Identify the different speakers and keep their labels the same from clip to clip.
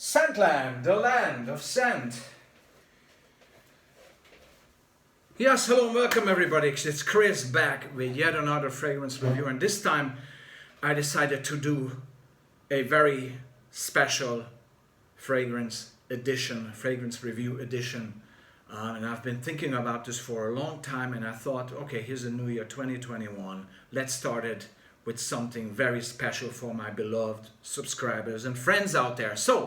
Speaker 1: Scentland, the land of scent. Yes, hello and welcome everybody. It's Chris back with yet another fragrance review, and this time I decided to do a very special fragrance review edition. And I've been thinking about this for a long time, and I thought, okay, here's a new year 2021. Let's start it with something very special for my beloved subscribers and friends out there. So,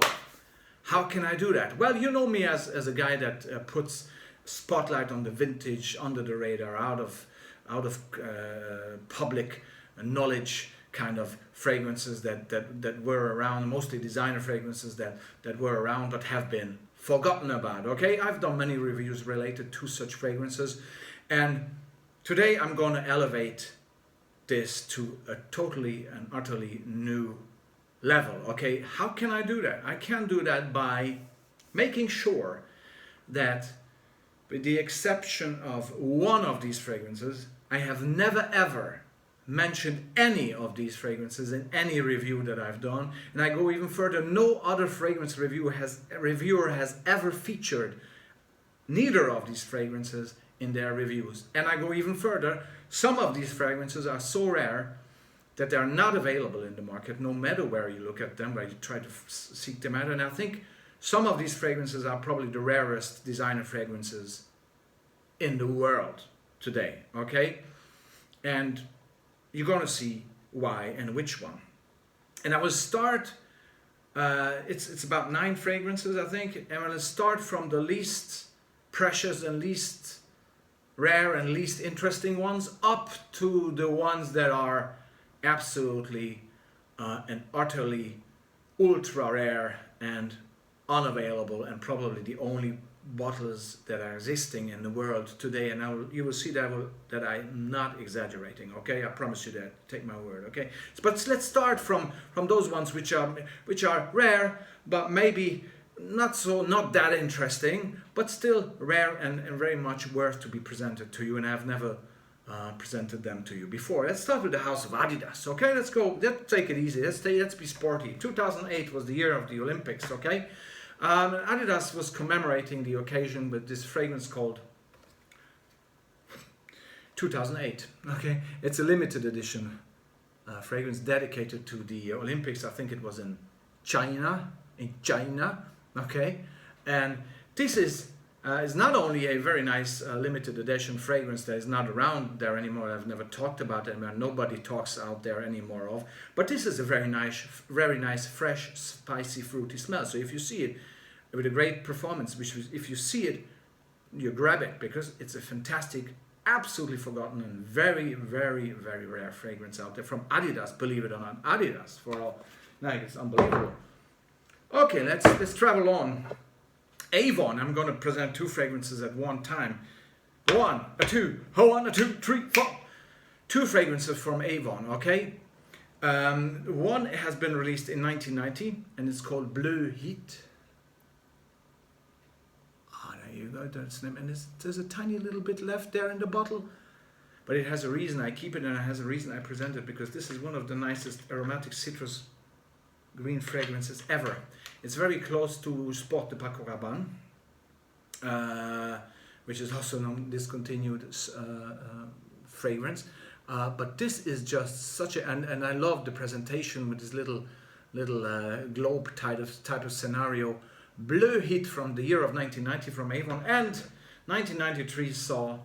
Speaker 1: how can I do that? Well, you know me as a guy that puts spotlight on the vintage, under the radar, out of public knowledge kind of fragrances that were around, mostly designer fragrances that were around but have been forgotten about. Okay, I've done many reviews related to such fragrances, and today I'm going to elevate this to a totally and utterly new level. Okay, how can I do that? I can do that by making sure that, with the exception of one of these fragrances, I have never ever mentioned any of these fragrances in any review that I've done. And I go even further, no other fragrance reviewer has ever featured neither of these fragrances in their reviews. And I go even further, some of these fragrances are so rare that they are not available in the market, no matter where you look at them, where you try to seek them out. And I think some of these fragrances are probably the rarest designer fragrances in the world today, okay? And you're gonna see why and which one. And I will start, it's about 9 fragrances, I think, and I'm gonna start from the least precious and least rare and least interesting ones up to the ones that are absolutely and utterly ultra rare and unavailable, and probably the only bottles that are existing in the world today. And you will see that I'm not exaggerating. Okay, I promise you that. Take my word. Okay, but let's start from those ones which are rare, but maybe not that interesting, but still rare and very much worth to be presented to you. And I've never presented them to you before. Let's start with the house of Adidas. Okay, let's go. Let's take it easy. Let's be sporty. 2008 was the year of the Olympics. Okay. Adidas was commemorating the occasion with this fragrance called 2008. Okay, it's a limited edition fragrance dedicated to the Olympics. I think it was in China. Okay, and this is not only a very nice limited edition fragrance that is not around there anymore. I've never talked about it, and nobody talks out there anymore of. But this is a very nice, fresh, spicy, fruity smell. So if you see it with a great performance, if you see it, you grab it, because it's a fantastic, absolutely forgotten and very, very, very rare fragrance out there from Adidas. Believe it or not, Adidas for all. Like, it's unbelievable. Okay, let's travel on. AVON. I'm going to present 2 fragrances at one time. 1, 2, 3, 4. 2 fragrances from AVON. Okay. One has been released in 1990, and it's called Bleu Heat. There you go. That's the name. And there's a tiny little bit left there in the bottle, but it has a reason I keep it, and it has a reason I present it, because this is one of the nicest aromatic citrus green fragrances ever. It's very close to Sport de Paco Rabanne, which is also a discontinued fragrance. But this is just such a, and I love the presentation with this little globe type of scenario. Bleu Heat from the year of 1990 from AVON, and 1993 saw,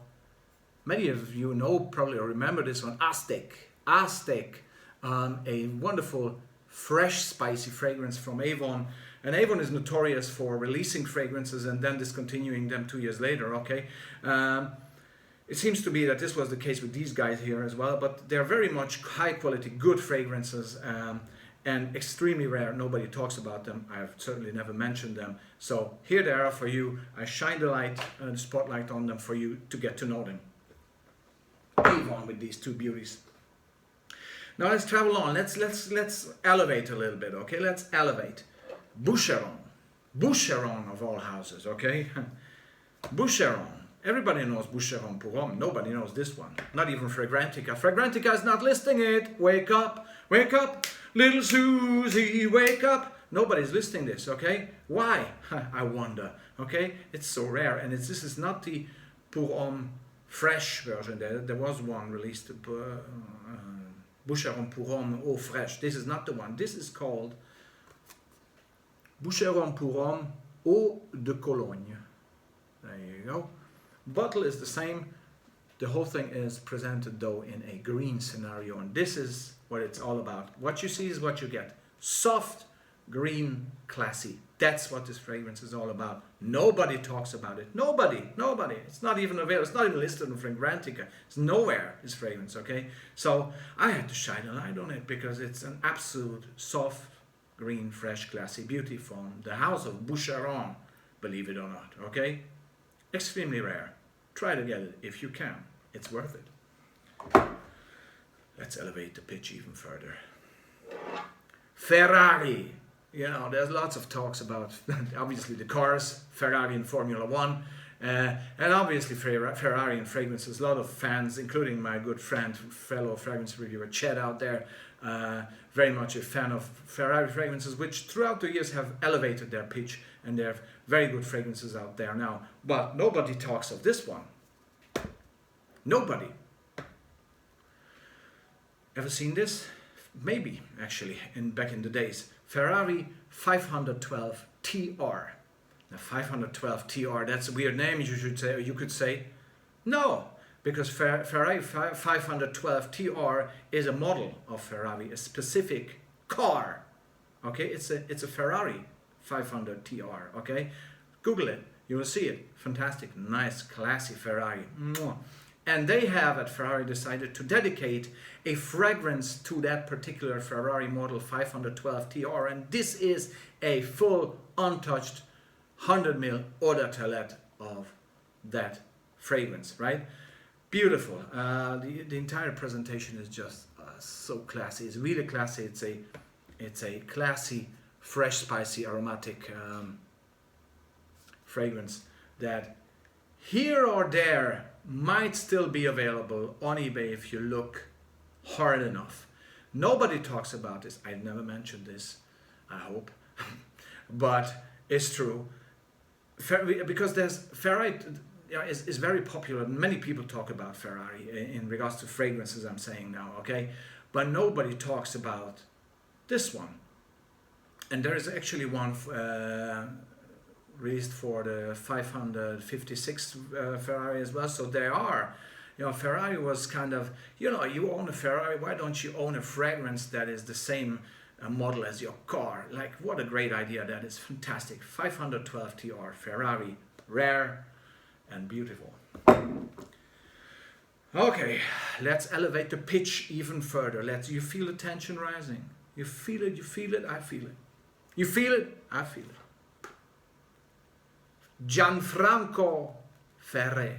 Speaker 1: many of you know, probably remember this one, Aztec, a wonderful fresh spicy fragrance from AVON. And AVON is notorious for releasing fragrances and then discontinuing them 2 years later. Okay, it seems to be that this was the case with these guys here as well, but they're very much high quality, good fragrances, and extremely rare. Nobody talks about them. I've certainly never mentioned them. So here they are for you. I shine the spotlight on them for you to get to know them. AVON with these 2 beauties. Now let's travel on. Let's elevate a little bit. Okay, let's elevate. Boucheron of all houses. Okay, Boucheron. Everybody knows Boucheron pour Homme. Nobody knows this one. Not even Fragrantica. Fragrantica is not listing it. Wake up, little Susie, wake up. Nobody's listing this, okay? Why? I wonder, okay? It's so rare, and this is not the Pour Homme fresh version. There was one released, Boucheron Pour Homme Eau Fraîche. This is not the one. This is called Boucheron Pour Homme Eau de Cologne. There you go. Bottle is the same. The whole thing is presented though in a green scenario, and this is what it's all about. What you see is what you get. Soft, green, classy. That's what this fragrance is all about. Nobody talks about it. Nobody. It's not even available. It's not even listed in Fragrantica. It's nowhere, this fragrance, okay? So I had to shine a light on it because it's an absolute soft, green, fresh, classy beauty from the house of Boucheron, believe it or not, okay? Extremely rare. Try to get it if you can. It's worth it. Let's elevate the pitch even further. Ferrari. You know, there's lots of talks about, obviously, the cars, Ferrari and Formula One, and obviously Ferrari and fragrances. A lot of fans, including my good friend, fellow fragrance reviewer Chad out there, very much a fan of Ferrari fragrances, which throughout the years have elevated their pitch, and they have very good fragrances out there now. But nobody talks of this one. Nobody. Ever seen this? Maybe, actually, back in the days. Ferrari 512 TR. Now 512 TR, that's a weird name, you could say. No, because Ferrari 512 TR is a model of Ferrari, a specific car. Okay, it's a Ferrari 500 TR, okay? Google it, you will see it. Fantastic, nice, classy Ferrari. Mwah. And they have at Ferrari decided to dedicate a fragrance to that particular Ferrari model 512 TR, and this is a full untouched 100 ml eau de toilette of that fragrance, right? Beautiful. The entire presentation is just so classy. It's really classy. It's a classy, fresh, spicy, aromatic fragrance that here or there might still be available on eBay if you look hard enough. Nobody talks about this. I've never mentioned this, I hope, but it's true. Because Ferrari is very popular. Many people talk about Ferrari in regards to fragrances, I'm saying now, okay? But nobody talks about this one. And there is actually one released for the 556 Ferrari as well. So there are, you know, Ferrari was kind of, you know, you own a Ferrari, why don't you own a fragrance that is the same model as your car? Like, what a great idea that is. Fantastic. 512 TR Ferrari, rare and beautiful. Okay, let's elevate the pitch even further. You feel the tension rising. You feel it, I feel it. You feel it, I feel it. Gianfranco Ferré.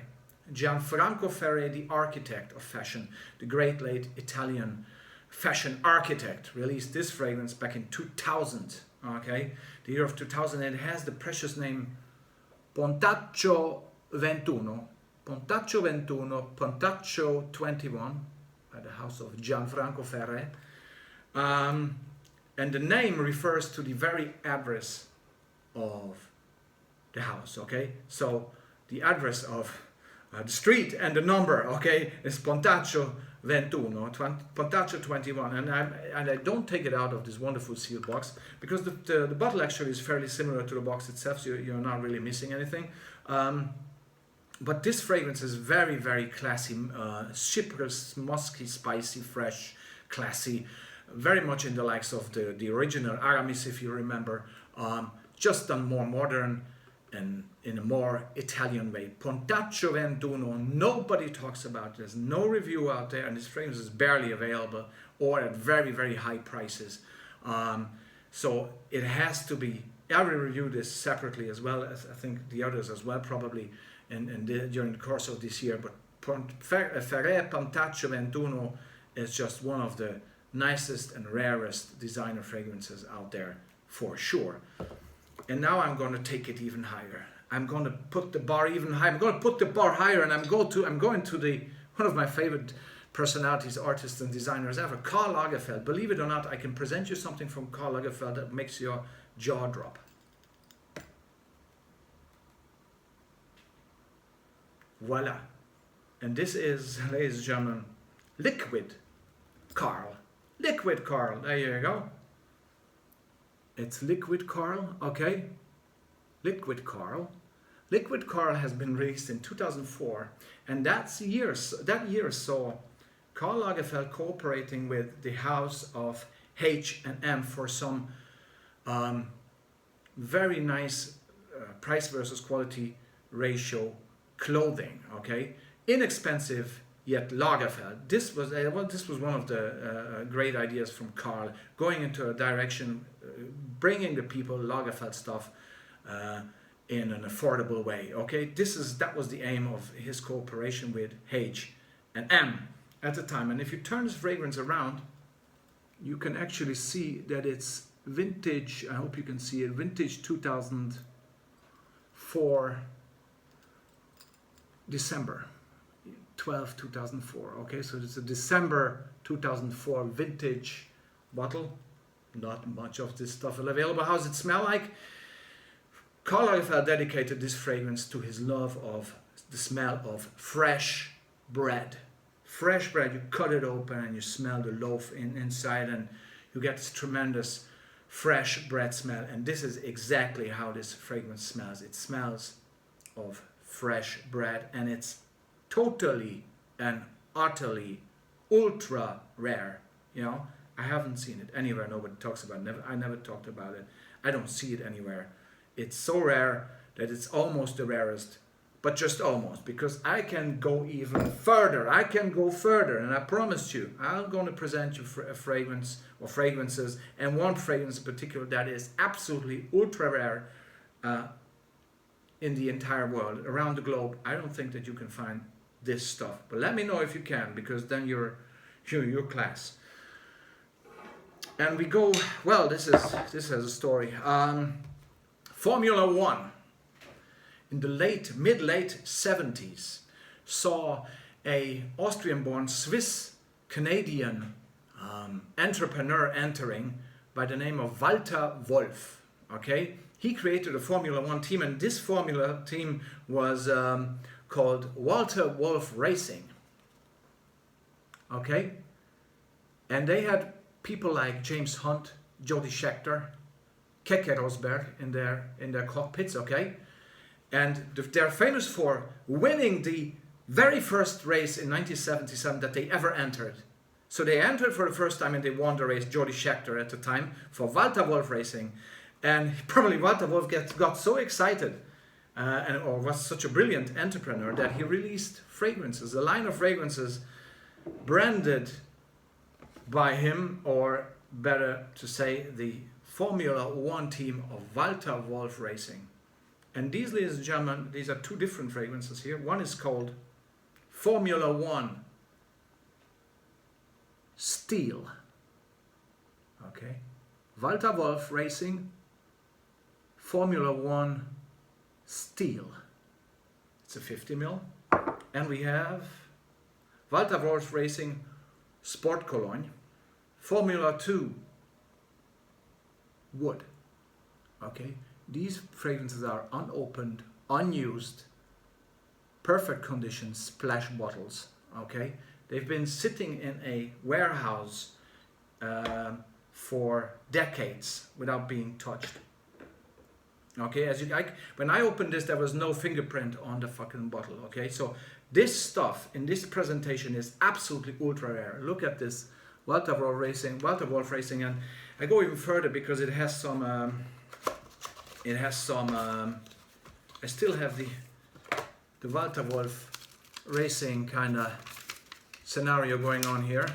Speaker 1: Gianfranco Ferré, the architect of fashion, the great late Italian fashion architect, released this fragrance back in 2000, okay? The year of 2000, and it has the precious name Pontaccio 21, Pontaccio 21, Pontaccio 21, by the house of Gianfranco Ferré. And the name refers to the very address of the house, okay? So the address of the street and the number, okay, is Pontaccio 21, Pontaccio 21, and I don't take it out of this wonderful sealed box because the bottle actually is fairly similar to the box itself, so you're not really missing anything. But this fragrance is very, very classy, citrus, musky, spicy, fresh, classy, very much in the likes of the original Aramis, if you remember, just done more modern and in a more Italian way. Pontaccio 21, nobody talks about it. There's no review out there, and this fragrance is barely available or at very, very high prices. So it has to be, I will review this separately as well as I think the others as well, probably during the course of this year. But Ferré Pontaccio 21 is just one of the nicest and rarest designer fragrances out there for sure. And now I'm going to take it even higher. I'm going to put the bar even higher. I'm going to put the bar higher, and I'm going to the one of my favorite personalities, artists and designers ever. Karl Lagerfeld. Believe it or not, I can present you something from Karl Lagerfeld that makes your jaw drop. Voila. And this is, ladies and gentlemen, Liquid Karl. Liquid Karl. There you go. It's Liquid Karl, okay? Liquid Karl. Liquid Karl has been released in 2004, and that year saw Karl Lagerfeld cooperating with the house of H&M for some very nice price versus quality ratio clothing, okay? Inexpensive yet Lagerfeld. This was one of the great ideas from Karl, going into a direction, bringing the people Lagerfeld stuff in an affordable way. Okay, that was the aim of his cooperation with H&M at the time. And if you turn this fragrance around, you can actually see that it's vintage. I hope you can see it. Vintage 2004, December 12, 2004. Okay, so it's a December 2004 vintage bottle. Not much of this stuff available. How does it smell like? Karl Lagerfeld dedicated this fragrance to his love of the smell of fresh bread. Fresh bread, you cut it open and you smell the loaf inside, and you get this tremendous fresh bread smell. And this is exactly how this fragrance smells. It smells of fresh bread, and it's totally and utterly ultra rare. You know, I haven't seen it anywhere. Nobody talks about it. I never talked about it. I don't see it anywhere. It's so rare that it's almost the rarest, but just almost, because I can go even further. I can go further, and I promised you, I'm going to present you a fragrance or fragrances, and one fragrance in particular that is absolutely ultra rare in the entire world, around the globe. I don't think that you can find this stuff, but let me know if you can, because then you're class. And we go, well, this has a story. Formula One in the mid-late 70s saw a Austrian-born Swiss-Canadian entrepreneur entering by the name of Walter Wolf. Okay, he created a Formula One team, and this Formula team was called Walter Wolf Racing. Okay, and they had people like James Hunt, Jody Scheckter, Keke Rosberg in their cockpits, okay? And they're famous for winning the very first race in 1977 that they ever entered. So they entered for the first time and they won the race, Jody Scheckter at the time, for Walter Wolf Racing. And probably Walter Wolf got so excited or was such a brilliant entrepreneur that he released fragrances, a line of fragrances branded by him, or better to say, the Formula One team of Walter Wolf Racing. And these, ladies and gentlemen, these are two different fragrances here. One is called Formula One Steel. Okay, Walter Wolf Racing Formula One Steel. It's a 50 ml. And we have Walter Wolf Racing Sport Cologne Formula 2 Wood. Okay, these fragrances are unopened, unused, perfect condition splash bottles. Okay, they've been sitting in a warehouse for decades without being touched. Okay, when I opened this, there was no fingerprint on the fucking bottle. Okay, so this stuff in this presentation is absolutely ultra rare. Look at this, Walter Wolf Racing, and I go even further because it has some. I still have the Walter Wolf Racing kind of scenario going on here.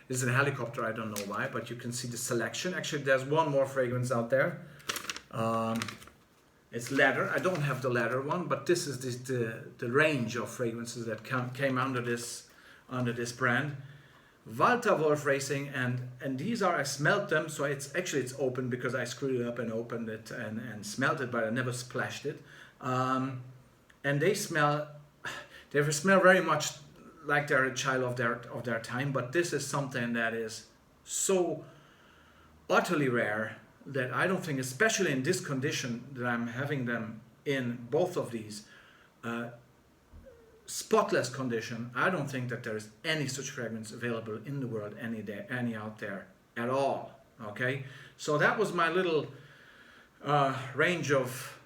Speaker 1: This is a helicopter, I don't know why, but you can see the selection. Actually, there's one more fragrance out there. It's leather. I don't have the leather one, but this is the range of fragrances that came under this brand. Walter Wolf Racing, and these are, I smelled them, so it's open because I screwed it up and opened it and smelled it, but I never splashed it. And they smell very much like they're a child of their time, but this is something that is so utterly rare that I don't think, especially in this condition that I'm having them in, both of these, spotless condition, I don't think that there is any such fragrance available in the world any out there at all. Okay, so that was my little range of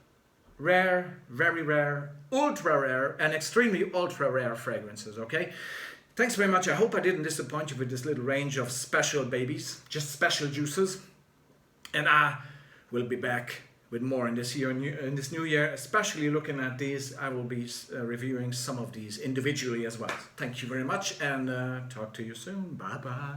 Speaker 1: rare, very rare, ultra rare, and extremely ultra rare fragrances. Okay, thanks very much. I hope I didn't disappoint you with this little range of special babies, just special juices. And I will be back with more in this new year, especially looking at these. I will be reviewing some of these individually as well. Thank you very much, and talk to you soon. Bye bye.